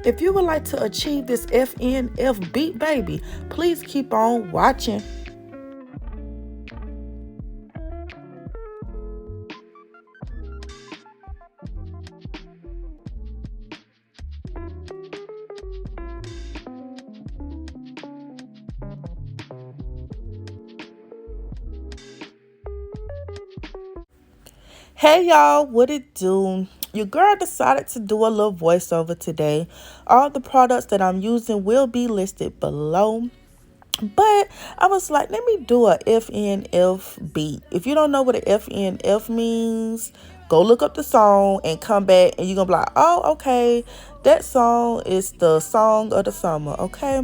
If you would like to achieve this F.N.F beat, baby, please keep on watching. Hey y'all, what it do? Your girl decided to do a little voiceover today. All the products that I'm using will be listed below. But I was like, let me do a F.N.F beat. If you don't know what an F.N.F means, go look up the song and come back and you're going to be like, oh, okay, that song is the song of the summer, okay?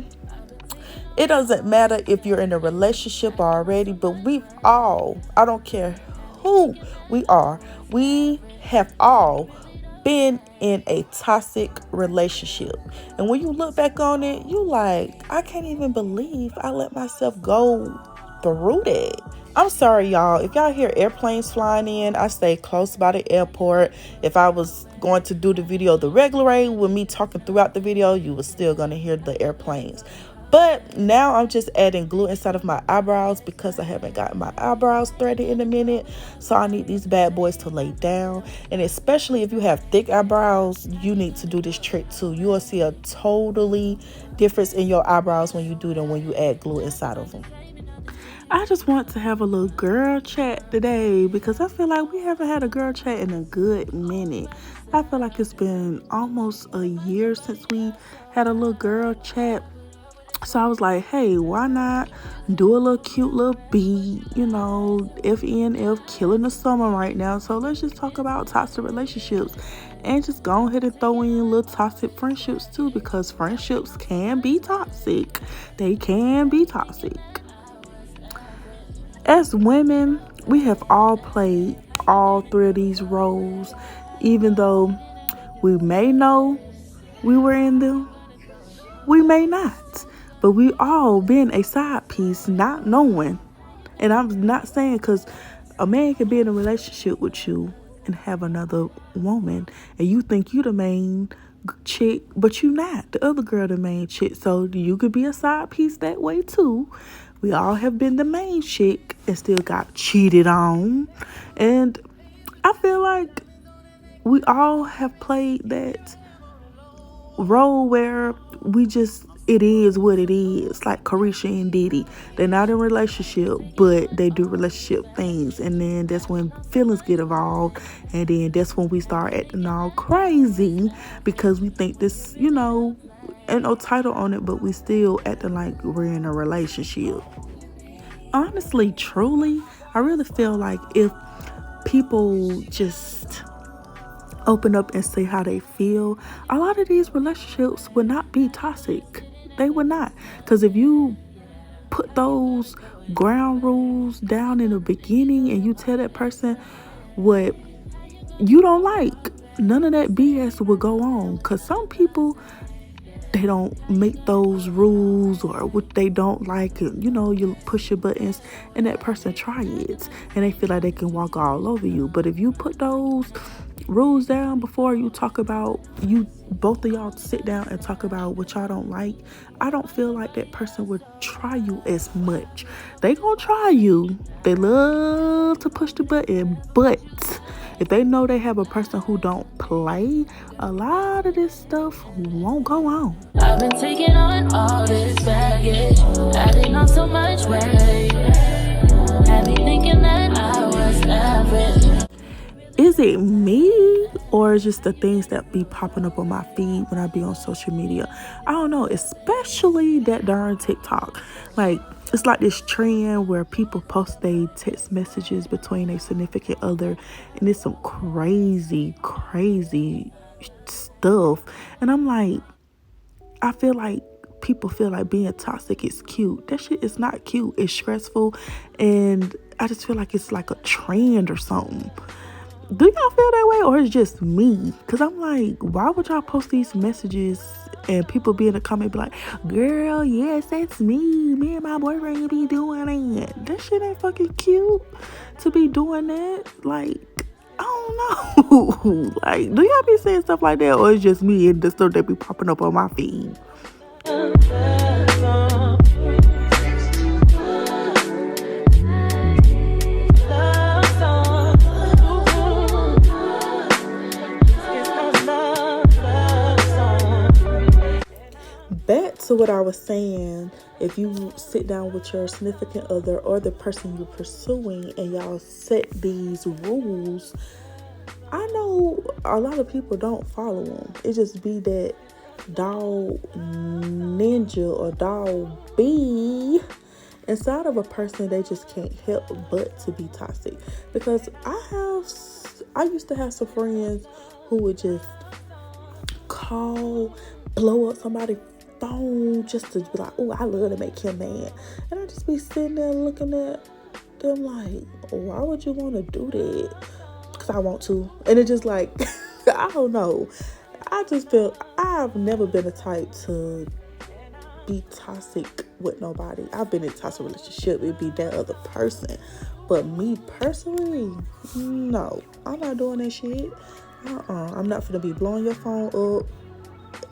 It doesn't matter if you're in a relationship already, but I don't care who we have all been in a toxic relationship. And when you look back on it, you like, I can't even believe I let myself go through that. I'm sorry, y'all. If y'all hear airplanes flying in, I stay close by the airport. If I was going to do the video the regular way with me talking throughout the video, you were still going to hear the airplanes. But now I'm just adding glue inside of my eyebrows because I haven't gotten my eyebrows threaded in a minute. So I need these bad boys to lay down. And especially if you have thick eyebrows, you need to do this trick too. You will see a totally difference in your eyebrows when you do them, when you add glue inside of them. I just want to have a little girl chat today because I feel like we haven't had a girl chat in a good minute. I feel like it's been almost a year since we had a little girl chat. So I was like, hey, why not do a little cute little beat, F.N.F killing the summer right now. So let's just talk about toxic relationships and just go ahead and throw in little toxic friendships too, because friendships can be toxic. They can be toxic. As women, we have all played all three of these roles, even though we may know we were in them, we may not. But we all been a side piece not knowing. And I'm not saying, because a man can be in a relationship with you and have another woman and you think you the main chick, but you not. The other girl the main chick. So you could be a side piece that way too. We all have been the main chick and still got cheated on. And I feel like we all have played that role where it is what it is, like Carisha and Diddy. They're not in a relationship, but they do relationship things. And then that's when feelings get involved. And then that's when we start acting all crazy because we think this, ain't no title on it, but we still acting like we're in a relationship. Honestly, truly, I really feel like if people just open up and say how they feel, a lot of these relationships would not be toxic. They would not. Because if you put those ground rules down in the beginning and you tell that person what you don't like, none of that BS will go on. Because some people, they don't make those rules, or what they don't like, and you push your buttons and that person try it and they feel like they can walk all over you. But if you put those rules down before you talk about, both of y'all sit down and talk about what y'all don't like, I don't feel like that person would try you as much. They gonna try you. They love to push the button, but if they know they have a person who don't play, a lot of this stuff won't go on. I've been taking on all this baggage, adding on so much weight. Had me thinking that I was average. Is it me, or is just the things that be popping up on my feed when I be on social media? I don't know, especially that darn TikTok. Like, it's like this trend where people post their text messages between a significant other, and it's some crazy stuff. And I'm like, I feel like people feel like being toxic is cute. That shit is not cute. It's stressful, and I just feel like it's like a trend or something. Do y'all feel that way, or is it just me? Because I'm like, why would y'all post these messages and people be in the comment be like, girl, yes, that's me. Me and my boyfriend be doing it. That shit ain't fucking cute to be doing that. Like, I don't know. Like, do y'all be saying stuff like that, or it's just me and the stuff that be popping up on my feed? Back to what I was saying, if you sit down with your significant other or the person you're pursuing and y'all set these rules, I know a lot of people don't follow them. It just be that dog ninja or dog B inside of a person. They just can't help but to be toxic. Because I used to have some friends who would just blow up somebody's phone just to be like, oh, I love to make him mad. And I just be sitting there looking at them like, why would you want to do that? Because I want to. And it just like, I don't know. I just feel I've never been the type to be toxic with nobody. I've been in a toxic relationship. It'd be that other person. But me personally, no. I'm not doing that shit. I'm not gonna be blowing your phone up.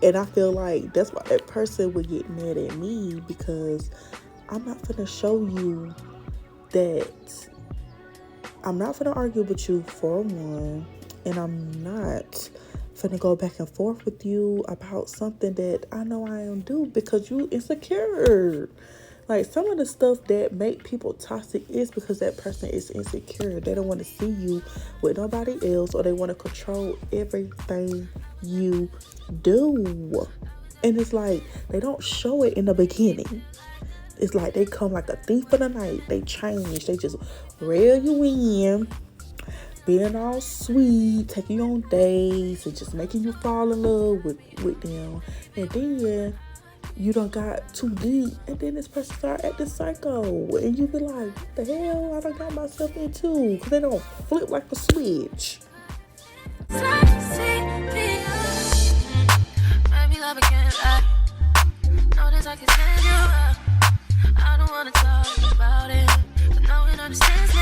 And I feel like that's why that person would get mad at me, because I'm not gonna show you that I'm not gonna argue with you for one, and I'm not gonna go back and forth with you about something that I know I don't do because you insecure. Like, some of the stuff that make people toxic is because that person is insecure. They don't want to see you with nobody else, or they want to control everything you do. And it's like, they don't show it in the beginning. It's like they come like a thief in the night. They change. They just reel you in, being all sweet, taking you on dates, and just making you fall in love with them. And then you done got too deep, and then this person start acting psycho, and you be like, what the hell I done got myself into? Because they don't flip like a switch. I don't wanna talk about it, but no one understands me.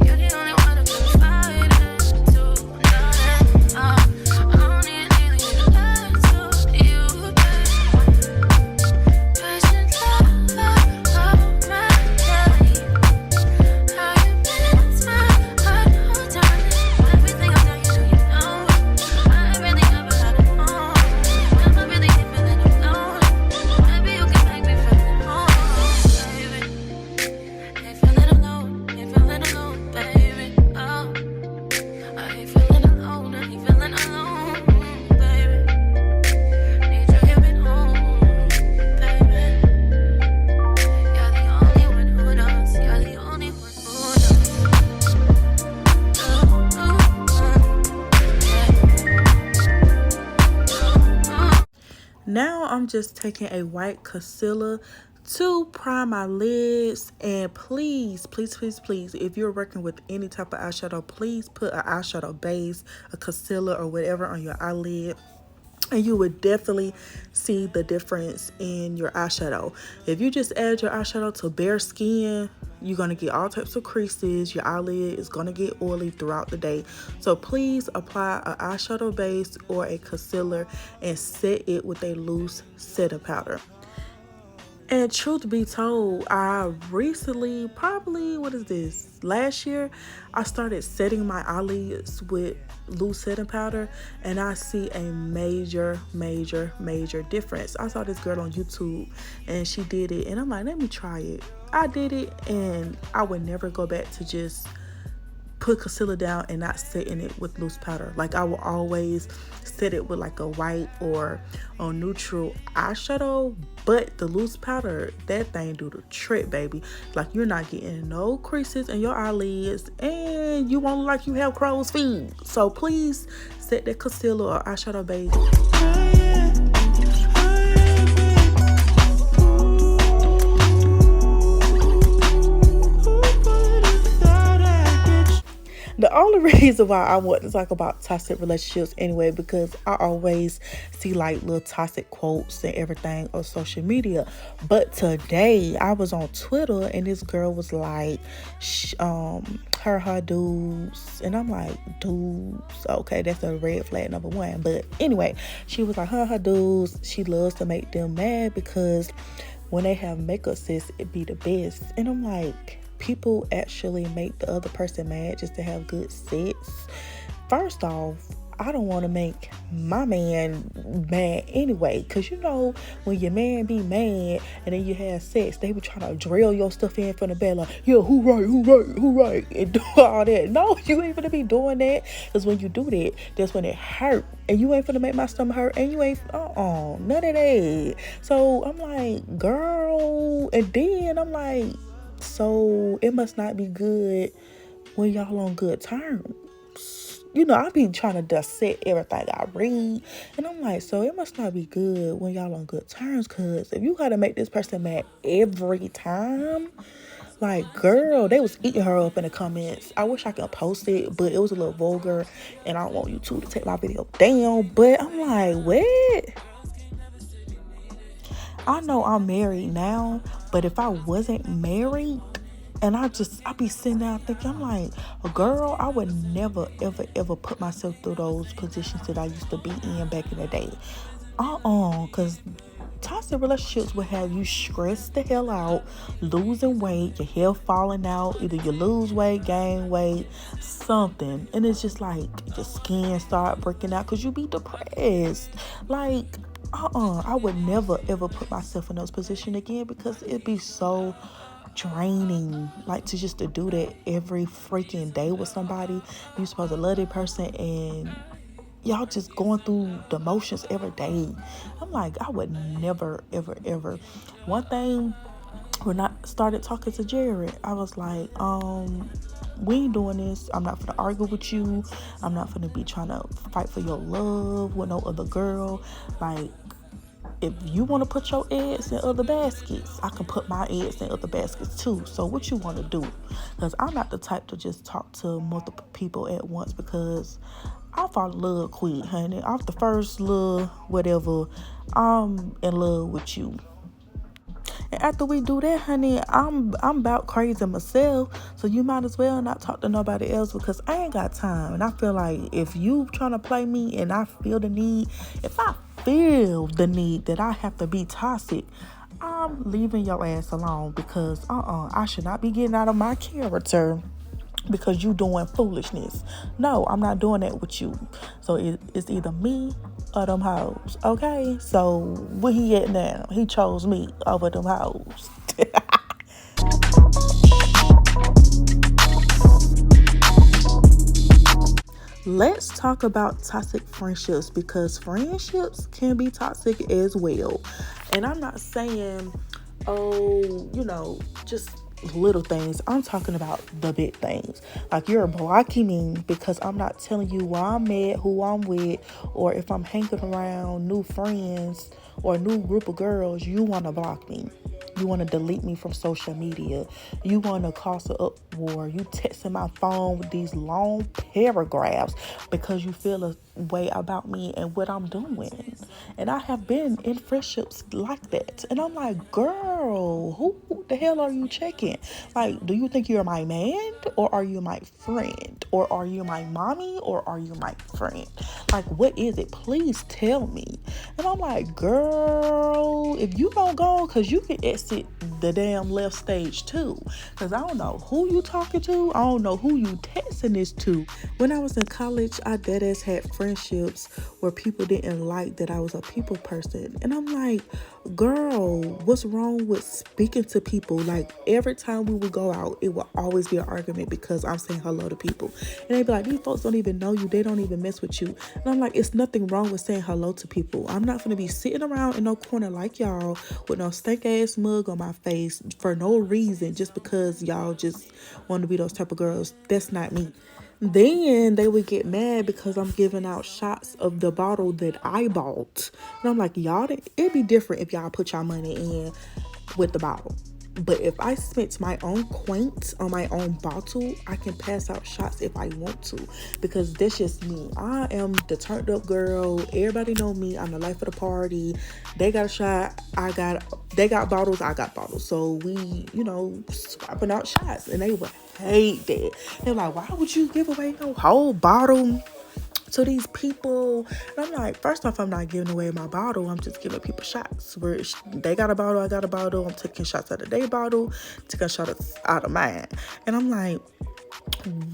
You're the only one who can fight it too. I don't need to lie to you, patient love of my day. How you been? It's my heart, oh darling. Everything I've done, you know. I really never had it on. Never really feeling alone. Maybe you can make me feel at home. Now I'm just taking a white concealer to prime my lids. And please, please, please, please, if you're working with any type of eyeshadow, please put an eyeshadow base, a concealer, or whatever on your eyelid. And you would definitely see the difference in your eyeshadow. If you just add your eyeshadow to bare skin, you're going to get all types of creases. Your eyelid is going to get oily throughout the day. So please apply an eyeshadow base or a concealer and set it with a loose setting powder. And truth be told, I recently, probably, last year, I started setting my eyelids with loose setting powder, and I see a major difference. I saw this girl on YouTube, and she did it, and I'm like, let me try it. I did it, and I would never go back to just put concealer down and not setting it with loose powder. Like, I will always set it with like a white or a neutral eyeshadow, but the loose powder, that thing do the trick, baby. Like, you're not getting no creases in your eyelids, and you won't look like you have crow's feet. So please set that concealer or eyeshadow base. The only reason why I want to talk about toxic relationships anyway, because I always see like little toxic quotes and everything on social media. But today I was on Twitter and this girl was like, her dudes, and I'm like, dudes, okay, that's a red flag number one. But anyway, she was like, her dudes, she loves to make them mad because when they have makeup sis, it be the best. And I'm like, people actually make the other person mad just to have good sex. First off, I don't want to make my man mad anyway, because you know when your man be mad and then you have sex, they be trying to drill your stuff in from the bed like, yeah, who right, and do all that. No, you ain't gonna be doing that, because when you do that, that's when it hurt, and you ain't gonna make my stomach hurt, and you ain't none of that. So I'm like, girl, and then I'm like, so it must not be good when y'all on good terms. You know, I be trying to dissect everything I read. And I'm like, so it must not be good when y'all on good terms. Because if you got to make this person mad every time, like, girl, they was eating her up in the comments. I wish I could post it, but it was a little vulgar. And I don't want you two to take my video down. But I'm like, what? I know I'm married now, but if I wasn't married, and I be sitting down thinking, I'm like, girl, I would never, ever, ever put myself through those positions that I used to be in back in the day. Because toxic relationships will have you stressed the hell out, losing weight, your hair falling out, either you lose weight, gain weight, something. And it's just like your skin start breaking out because you be depressed. Like, I would never, ever put myself in those positions again because it'd be so draining, like to do that every freaking day with somebody. You're supposed to love that person and y'all just going through the motions every day. I'm like, I would never, ever, ever. One thing, when I started talking to Jared, I was like, we ain't doing this. I'm not gonna argue with you. I'm not gonna be trying to fight for your love with no other girl. Like, if you want to put your eggs in other baskets, I can put my eggs in other baskets too. So what you want to do? Because I'm not the type to just talk to multiple people at once, because I fall in love quick, honey. Off the first love, whatever, I'm in love with you. And after we do that, honey, I'm about crazy myself. So you might as well not talk to nobody else, because I ain't got time. And I feel like if you trying to play me and I feel the need, if I feel the need that I have to be toxic, I'm leaving your ass alone, because I should not be getting out of my character because you doing foolishness. No, I'm not doing that with you. So it's either me or them hoes. Okay? So where he at now? He chose me over them hoes. Let's talk about toxic friendships, because friendships can be toxic as well. And I'm not saying, just little things. I'm talking about the big things. Like, you're blocking me because I'm not telling you where I'm at, who I'm with, or if I'm hanging around new friends or a new group of girls, you want to block me. You want to delete me from social media. You want to cause an uproar. You texting my phone with these long paragraphs because you feel a way about me and what I'm doing. And I have been in friendships like that. And I'm like, girl, who the hell are you checking? Like, do you think you're my man, or are you my friend? Or are you my mommy, or are you my friend? Like, what is it? Please tell me. And I'm like, girl, if you don't go, because you can exit the damn left stage too. Because I don't know who you talking to. I don't know who you texting this to. When I was in college, I deadass had friendships where people didn't like that I was a people person. And I'm like, girl, what's wrong with speaking to people? Like, every time we would go out, it would always be an argument because I'm saying hello to people. And they'd be like, these folks don't even know you. They don't even mess with you. And I'm like, it's nothing wrong with saying hello to people. I'm not going to be sitting around in no corner like y'all with no stank ass mug on my face for no reason, just because y'all just want to be those type of girls. That's not me. Then they would get mad because I'm giving out shots of the bottle that I bought. And I'm like, y'all, it'd be different if y'all put y'all money in with the bottle. But if I spent my own coins on my own bottle, I can pass out shots if I want to, because that's just me. I am the turned up girl. Everybody know me. I'm the life of the party. They got a shot. They got bottles. I got bottles. So we, swapping out shots, and they would hate that. They're like, why would you give away your whole bottle to these people? And I'm like, first off, I'm not giving away my bottle. I'm just giving people shots. Where they got a bottle, I got a bottle. I'm taking shots out of their bottle, taking shots out of mine. And I'm like,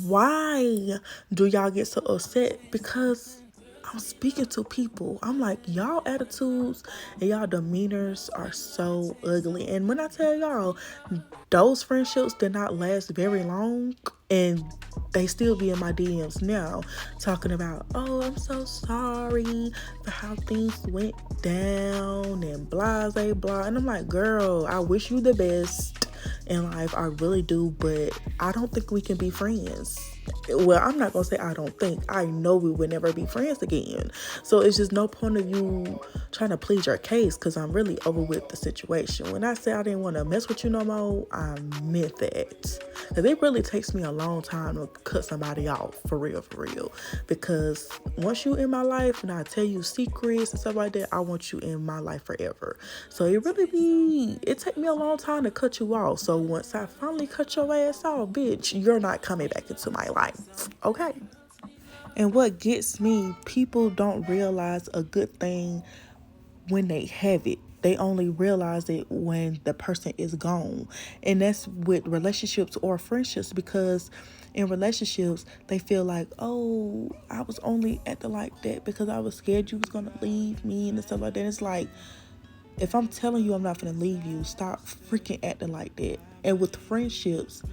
why do y'all get so upset? Because I'm speaking to people. I'm like, y'all attitudes and y'all demeanors are so ugly. And when I tell y'all, those friendships did not last very long, and they still be in my DMs now talking about, oh, I'm so sorry for how things went down and blah, blah, blah. And I'm like, girl, I wish you the best in life. I really do, but I don't think we can be friends. Well, I'm not gonna say I don't think. I know we would never be friends again. So it's just no point of you trying to plead your case, because I'm really over with the situation. When I say I didn't want to mess with you no more, I meant that. Because it really takes me a long time to cut somebody off, for real. Because once you in my life and I tell you secrets and stuff like that, I want you in my life forever. So it take me a long time to cut you off. So once I finally cut your ass off, bitch, you're not coming back into my life. Okay. And what gets me, people don't realize a good thing when they have it. They only realize it when the person is gone. And that's with relationships or friendships, because in relationships, they feel like, oh, I was only acting like that because I was scared you was going to leave me and stuff like that. It's like, if I'm telling you I'm not going to leave you, stop freaking acting like that. And with friendships,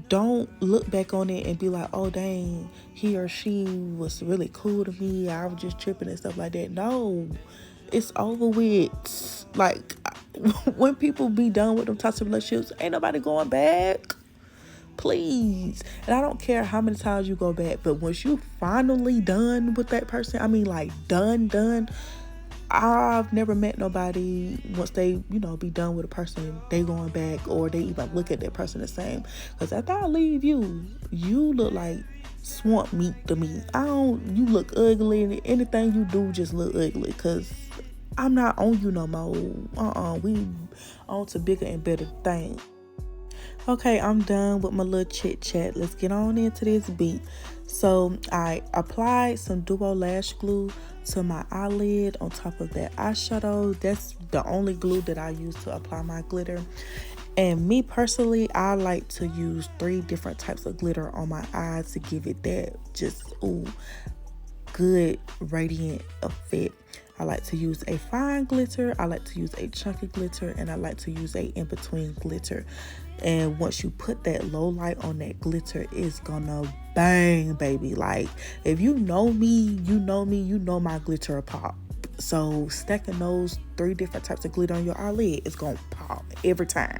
don't look back on it and be like, oh, dang, he or she was really cool to me. I was just tripping and stuff like that. No, it's over with. Like, when people be done with them types of relationships, ain't nobody going back. Please. And I don't care how many times you go back, but once you finally done with that person, I mean, like, done, I've never met nobody, once they, be done with a person, they going back, or they even look at that person the same. Because after I leave you look like swamp meat to me. You look ugly, and anything you do just look ugly, because I'm not on you no more. We on to bigger and better things. Okay, I'm done with my little chit chat. Let's get on into this beat. So I applied some Duo Lash Glue to my eyelid on top of that eyeshadow. That's the only glue that I use to apply my glitter. And me personally, I like to use 3 different types of glitter on my eyes to give it that just good radiant effect. I like to use a fine glitter, I like to use a chunky glitter, and I like to use a in-between glitter. And once you put that low light on that glitter, it's gonna bang, baby. Like, if you know me, you know my glitter will pop. So stacking those 3 different types of glitter on your eyelid is gonna pop every time.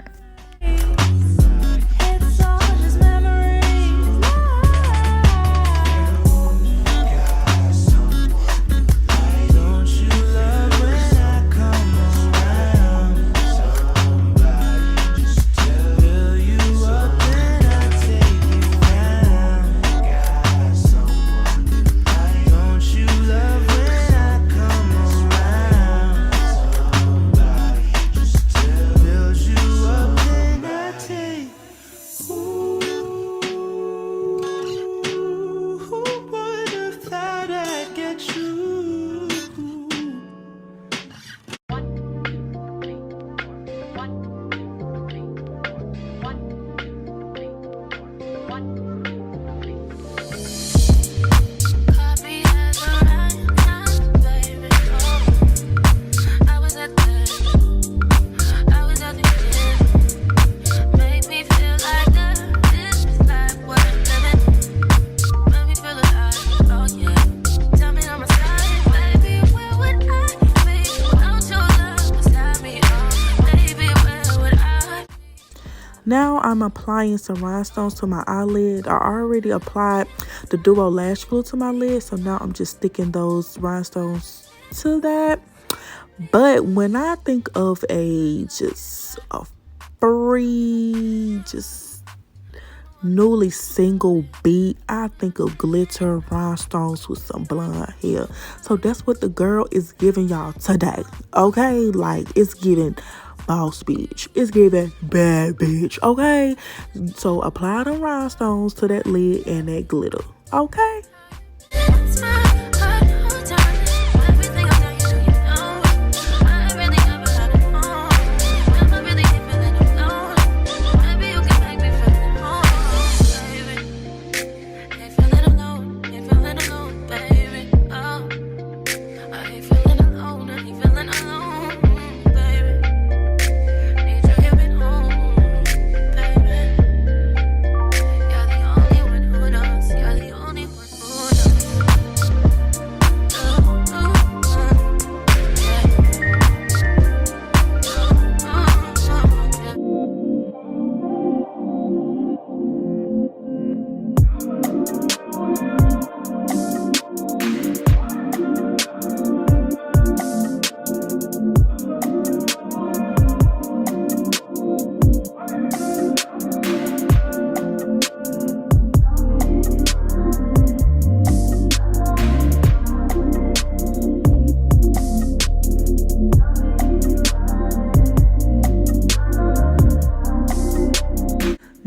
Now I'm applying some rhinestones to my eyelid. I already applied the Duo Lash Glue to my lid, so now I'm just sticking those rhinestones to that. But when I think of a free, just newly single beat. I think of glitter rhinestones with some blonde hair. So that's what the girl is giving y'all today. Okay, like it's giving boss bitch, it's giving bad bitch. Okay, so apply the rhinestones to that lid and that glitter. Okay.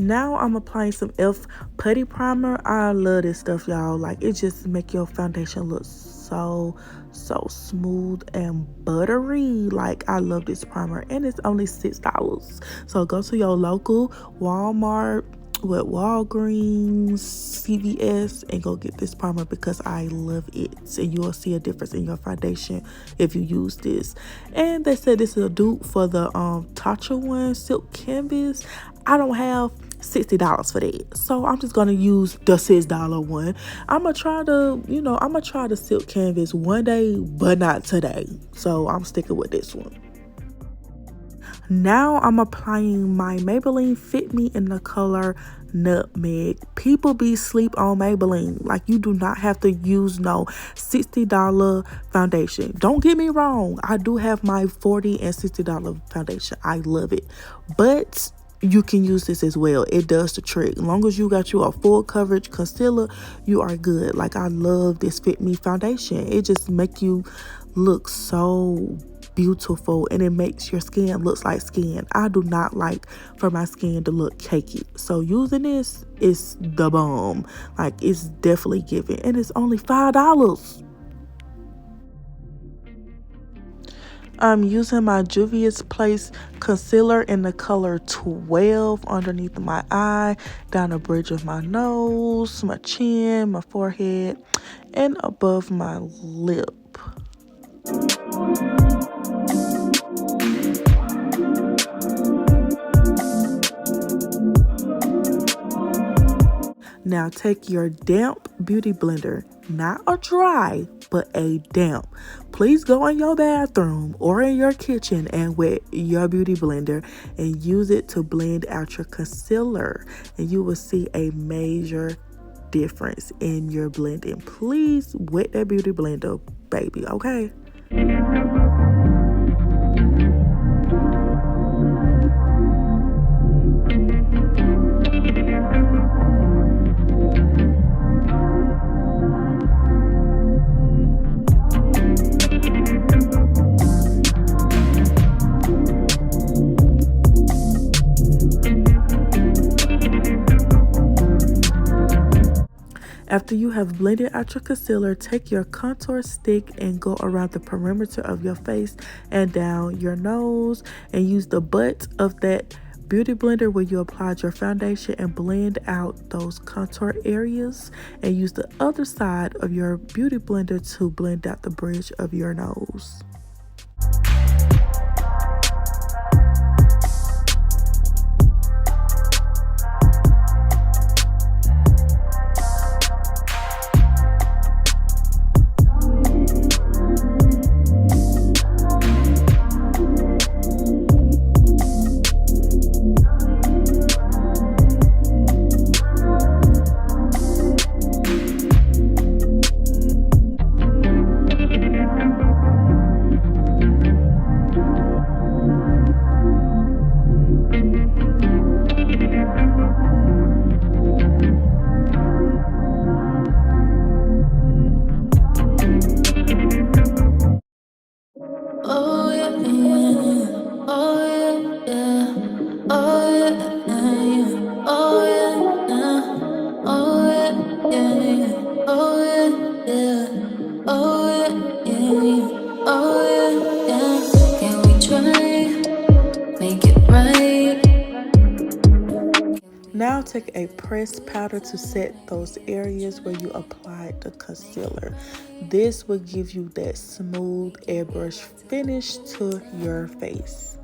Now I'm applying some F putty primer. I love this stuff, y'all. Like, it just make your foundation look so smooth and buttery. Like, I love this primer, and it's only $6. So go to your local Walmart, with Walgreens, CVS, and go get this primer because I love it, and you will see a difference in your foundation if you use this. And they said this is a dupe for the Tatcha one, Silk Canvas. I don't have $60 for that, so I'm just gonna use the $6 one. I'm gonna try the Silk Canvas one day, but not today, so I'm sticking with this one. Now I'm applying my Maybelline Fit Me in the color Nutmeg. People be sleep on Maybelline. Like, you do not have to use no $60 foundation. Don't get me wrong, I do have my $40 and $60 foundation. I love it, but you can use this as well. It does the trick. As long as you got you a full coverage concealer, you are good. Like, I love this Fit Me foundation. It just make you look so beautiful, and it makes your skin look like skin. I do not like for my skin to look cakey, so using this is the bomb. Like, it's definitely giving, and it's only $5. I'm using my Juvia's Place concealer in the color 12 underneath my eye, down the bridge of my nose, my chin, my forehead, and above my lip. Now take your damp beauty blender, not a dry, but a damp. Please go in your bathroom or in your kitchen and wet your beauty blender and use it to blend out your concealer, and you will see a major difference in your blending. Please wet that beauty blender, baby, okay? After you have blended out your concealer, take your contour stick and go around the perimeter of your face and down your nose, and use the butt of that beauty blender where you applied your foundation and blend out those contour areas, and use the other side of your beauty blender to blend out the bridge of your nose. take a pressed powder to set those areas where you applied the concealer. This will give you that smooth airbrush finish to your face.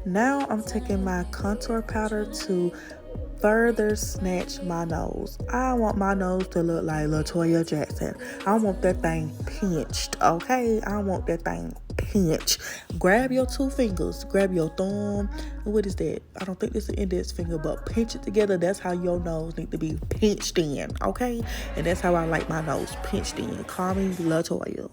Now I'm taking my contour powder to further snatch my nose. I want my nose to look like LaToya Jackson. I want that thing pinched, okay? I want that thing pinched. Grab your two fingers, grab your thumb. What is that? I don't think this is an index finger, but pinch it together. That's how your nose need to be pinched in, okay? And that's how I like my nose pinched in. Call me LaToya.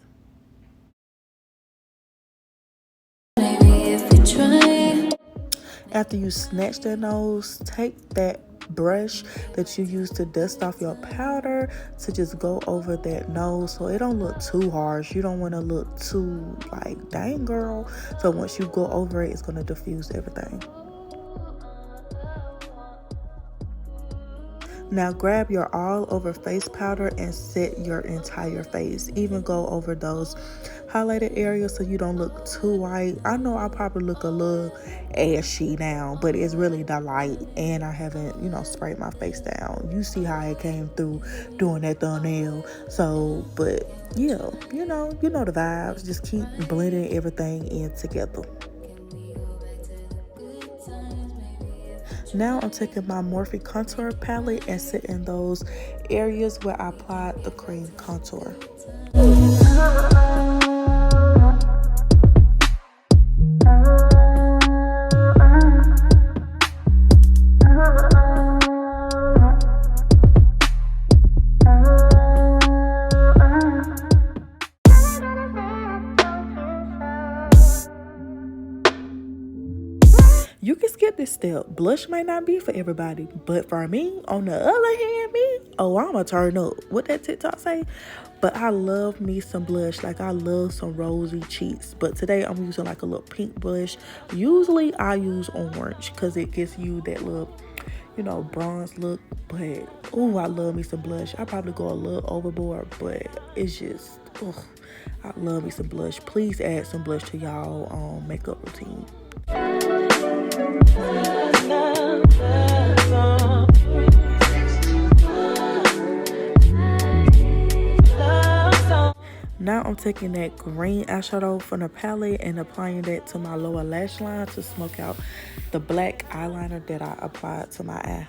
After you snatch that nose, take that brush that you use to dust off your powder to just go over that nose so it don't look too harsh. You don't want to look too like, dang girl. So once you go over it, it's going to diffuse everything. Now grab your all over face powder and set your entire face. Even go over those highlighted areas so you don't look too white. I know I probably look a little ashy now, but it's really the light and I haven't, sprayed my face down. You see how it came through doing that thumbnail. So, but yeah, you know the vibes. Just keep blending everything in together. Now I'm taking my Morphe contour palette and setting those areas where I applied the cream contour. You can skip this step. Blush might not be for everybody, but for me, on the other hand, I'ma turn up. What that TikTok say? But I love me some blush. Like, I love some rosy cheeks. But today, I'm using like a little pink blush. Usually, I use orange because it gives you that little, bronze look. But, oh, I love me some blush. I probably go a little overboard, but it's just, I love me some blush. Please add some blush to y'all makeup routine. Now I'm taking that green eyeshadow from the palette and applying that to my lower lash line to smoke out the black eyeliner that I applied to my eye.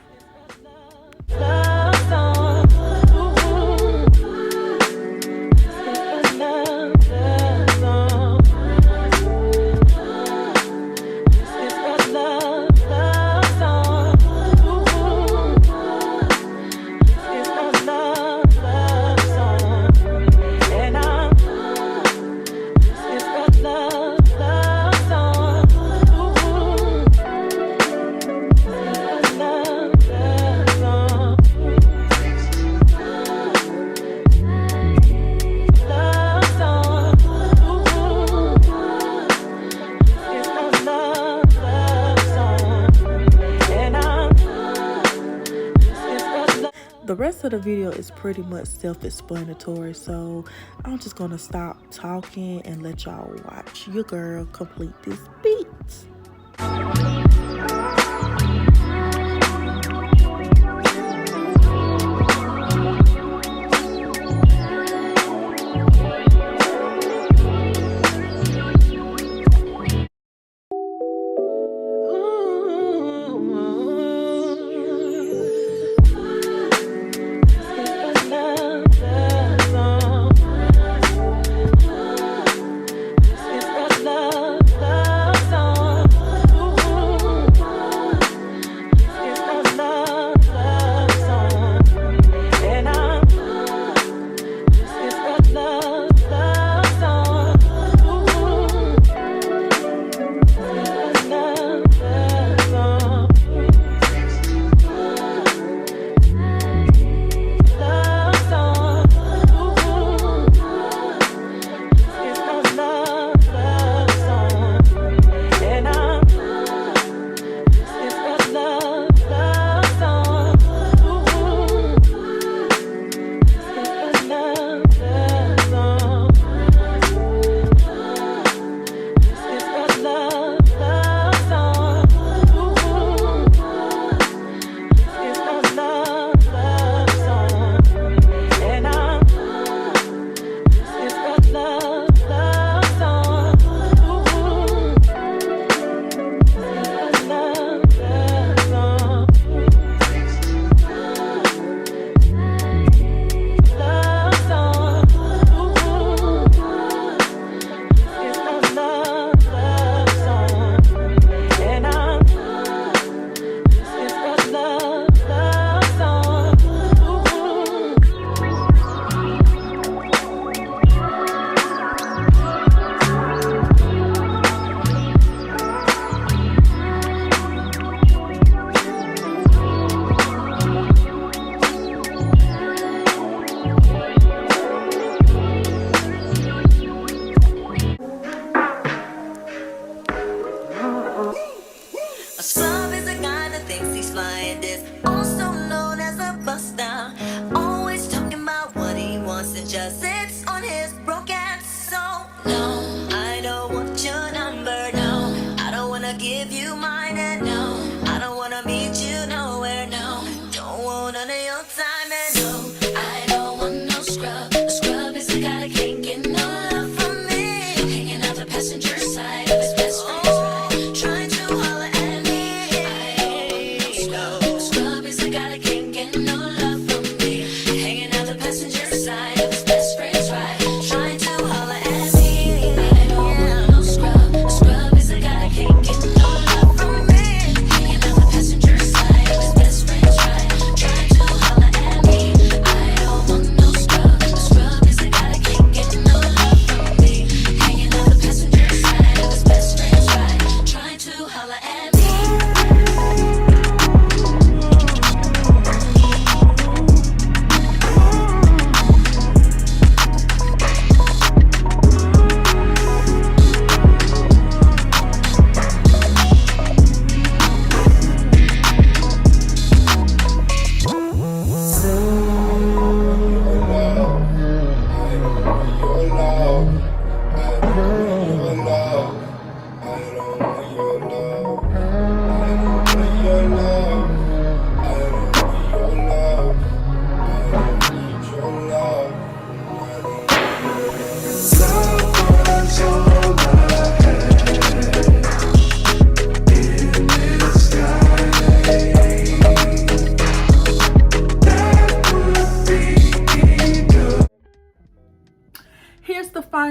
The rest of the video is pretty much self-explanatory, so I'm just gonna stop talking and let y'all watch your girl complete this beat.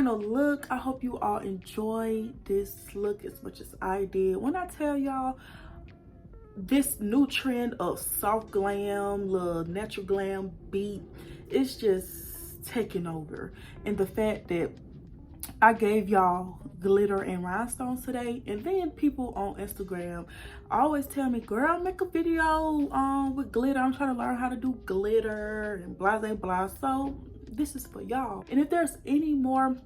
final look. I hope you all enjoy this look as much as I did. When I tell y'all, this new trend of soft glam, little natural glam beat, it's just taking over. And the fact that I gave y'all glitter and rhinestones today, and then people on Instagram always tell me, girl, make a video with glitter. I'm trying to learn how to do glitter and blah blah blah. So this is for y'all. And if there's any more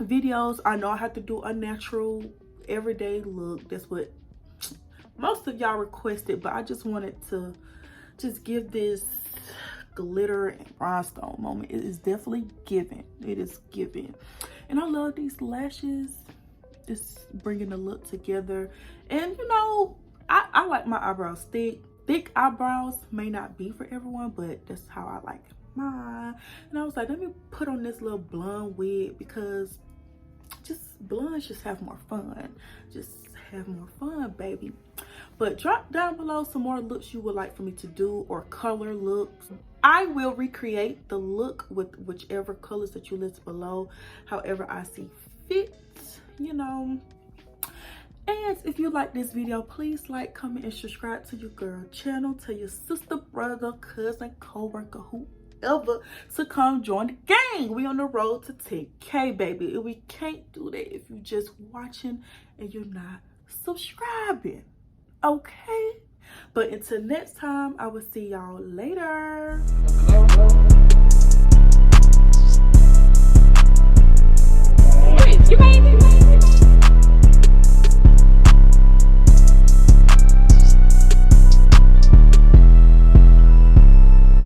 videos, I know I have to do a natural everyday look. That's what most of y'all requested, but I just wanted to just give this glitter and rhinestone moment. It is definitely giving. It is giving. And I love these lashes. It's bringing the look together. And you know, I like my eyebrows thick. Thick eyebrows may not be for everyone, but that's how I like mine. And I was like, let me put on this little blonde wig, because just blondes just have more fun. Just have more fun, baby. But drop down below some more looks you would like for me to do, or color looks. I will recreate the look with whichever colors that you list below, however I see fit, you know. And if you like this video, please like, comment, and subscribe to your girl channel. Tell your sister, brother, cousin, co-worker, whoever to come join the gang. We on the road to 10K, baby. And we can't do that if you're just watching and you're not subscribing. Okay? But until next time, I will see y'all later.